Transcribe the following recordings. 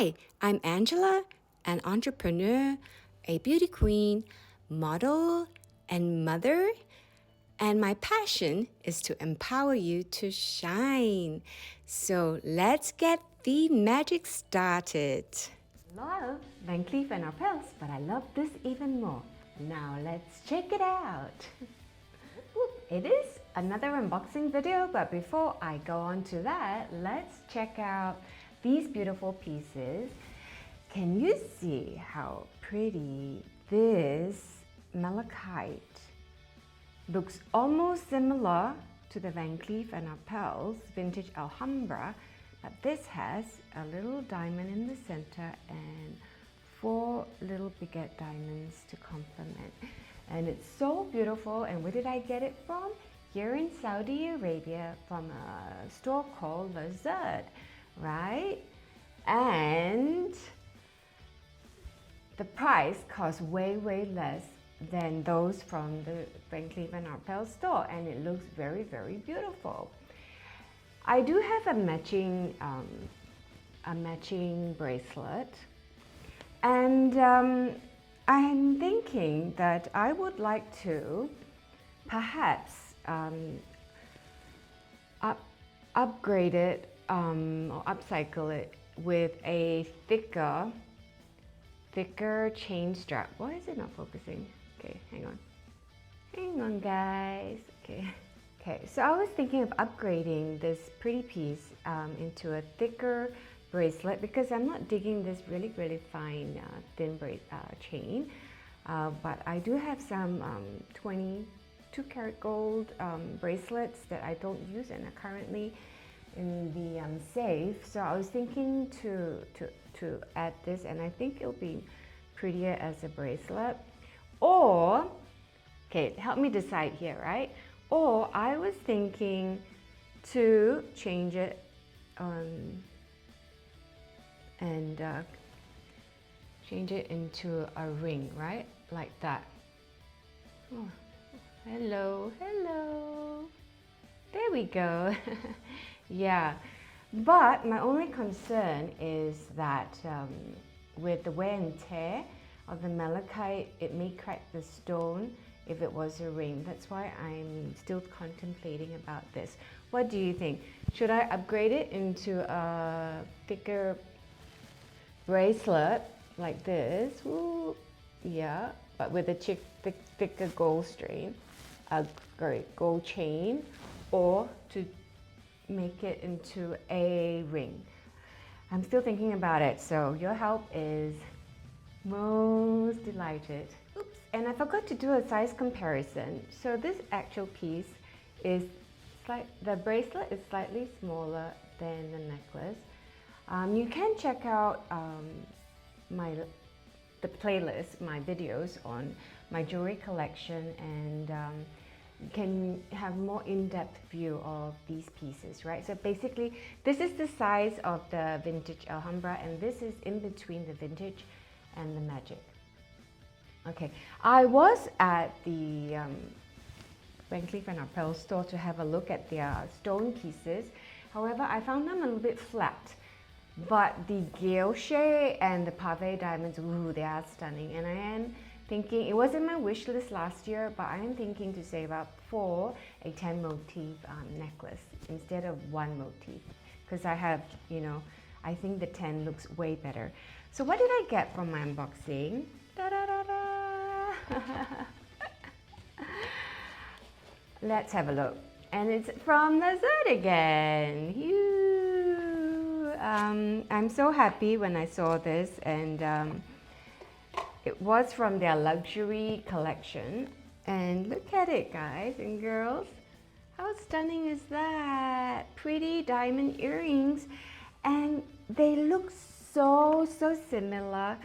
Hi, I'm Angela, an entrepreneur, a beauty queen, model, and mother. And my passion is to empower you to shine. So let's get the magic started. Love Van Cleef and Arpels, but I love this even more. Now let's check it out. It is another unboxing video, but before I go on to that, let's check out these beautiful pieces. Can you see how pretty this malachite looks? Almost similar to the Van Cleef and Arpels vintage Alhambra, but this has a little diamond in the center and 4 little baguette diamonds to complement. And it's so beautiful. And where did I get it from? Here in Saudi Arabia from a store called Lazard, right? And the price costs way less than those from the Van Cleef and Arpels store, and it looks very beautiful. I do have a matching bracelet, and I'm thinking that I would like to perhaps upgrade it or upcycle it with a thicker chain strap. Why is it not focusing? Okay, hang on guys. Okay, so I was thinking of upgrading this pretty piece into a thicker bracelet because I'm not digging this really fine thin chain, but I do have some 22 karat gold bracelets that I don't use and are currently in the safe. So I was thinking to add this, and I think it'll be prettier as a bracelet. Or, okay, help me decide here, right? Or I was thinking to change it and change it into a ring, right? Like that. Oh, hello. There we go. Yeah, but my only concern is that with the wear and tear of the malachite, it may crack the stone if it was a ring. That's why I'm still contemplating about this. What do you think? Should I upgrade it into a thicker bracelet like this? Ooh, yeah, but with a thicker gold chain, or to make it into a ring? I'm still thinking about it, so your help is most delighted. Oops, and I forgot to do a size comparison. So this actual piece is the bracelet is slightly smaller than the necklace. You can check out the playlist, my videos on my jewelry collection, and you can have more in-depth view of these pieces, right? So basically, this is the size of the vintage Alhambra, and this is in between the vintage and the magic. Okay, I was at the Van Cleef and Arpels store to have a look at their stone pieces. However, I found them a little bit flat. But the guilloche and the pave diamonds, ooh, they are stunning. And I am thinking, it was in my wish list last year, but I am thinking to save up for a 10 motif necklace instead of 1 motif. Because I have, I think the 10 looks way better. So what did I get from my unboxing? Let's have a look. And it's from Lazard again. I'm so happy when I saw this, and it was from their luxury collection. And look at it, guys and girls. How stunning is that? Pretty diamond earrings, and they look so similar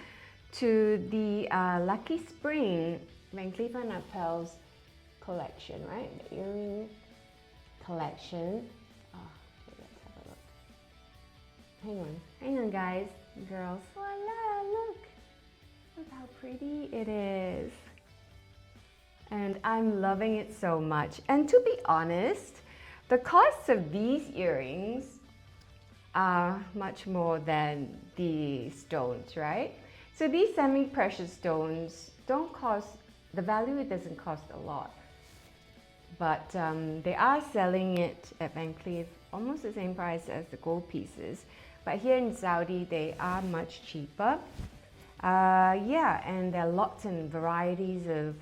to the Lucky Spring Van Cleef and Arpels collection, right? The earring collection. Okay, let's have a look. Hang on guys and girls. Voila, look how pretty it is. And I'm loving it so much. And to be honest, the cost of these earrings much more than the stones, right? So these semi-precious stones don't cost, the value it doesn't cost a lot. But they are selling it at Van Cleef almost the same price as the gold pieces. But here in Saudi, they are much cheaper. Yeah, and there are lots and varieties of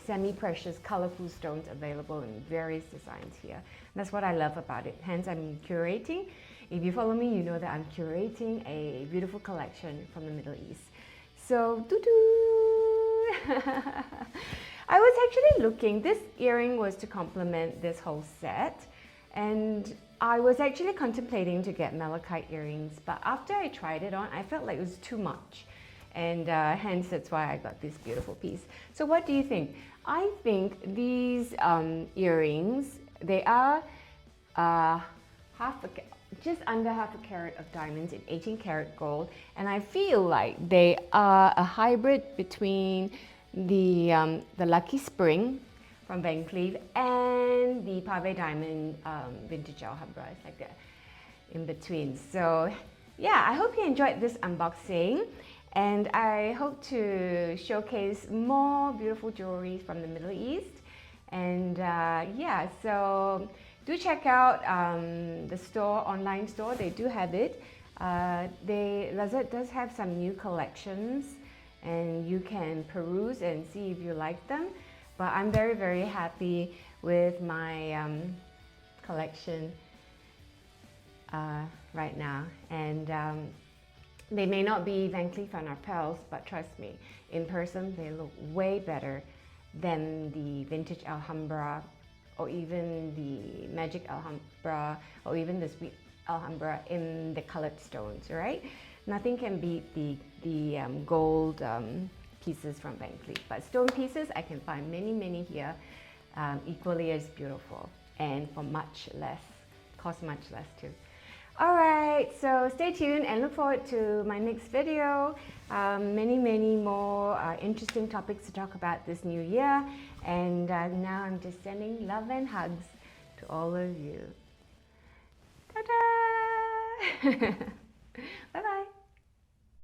semi-precious, colorful stones available in various designs here. And that's what I love about it. Hence, I'm curating. If you follow me, you know that I'm curating a beautiful collection from the Middle East. So, doo-doo! I was actually looking, this earring was to complement this whole set, and I was actually contemplating to get malachite earrings, but after I tried it on, I felt like it was too much, and hence that's why I got this beautiful piece. So what do you think? I think these earrings, they are just under half a carat of diamonds in 18 karat gold, and I feel like they are a hybrid between the Lucky Spring from Van Cleef and the Pave Diamond Vintage Alhambra. It's like that in between. So yeah, I hope you enjoyed this unboxing, and I hope to showcase more beautiful jewelry from the Middle East. And yeah, so do check out the store, online store. They do have it. Lazette does have some new collections, and you can peruse and see if you like them. But I'm very, very happy with my collection right now. And they may not be Van Cleef and Arpels, but trust me, in person they look way better than the vintage Alhambra, or even the magic Alhambra, or even the sweet Alhambra in the colored stones, right? Nothing can beat the gold pieces from Van Cleef. But stone pieces, I can find many, many here, equally as beautiful, and for much less, cost much less too. Alright, so stay tuned and look forward to my next video. Many, many more interesting topics to talk about this new year. And now I'm just sending love and hugs to all of you. Ta-da! Bye-bye.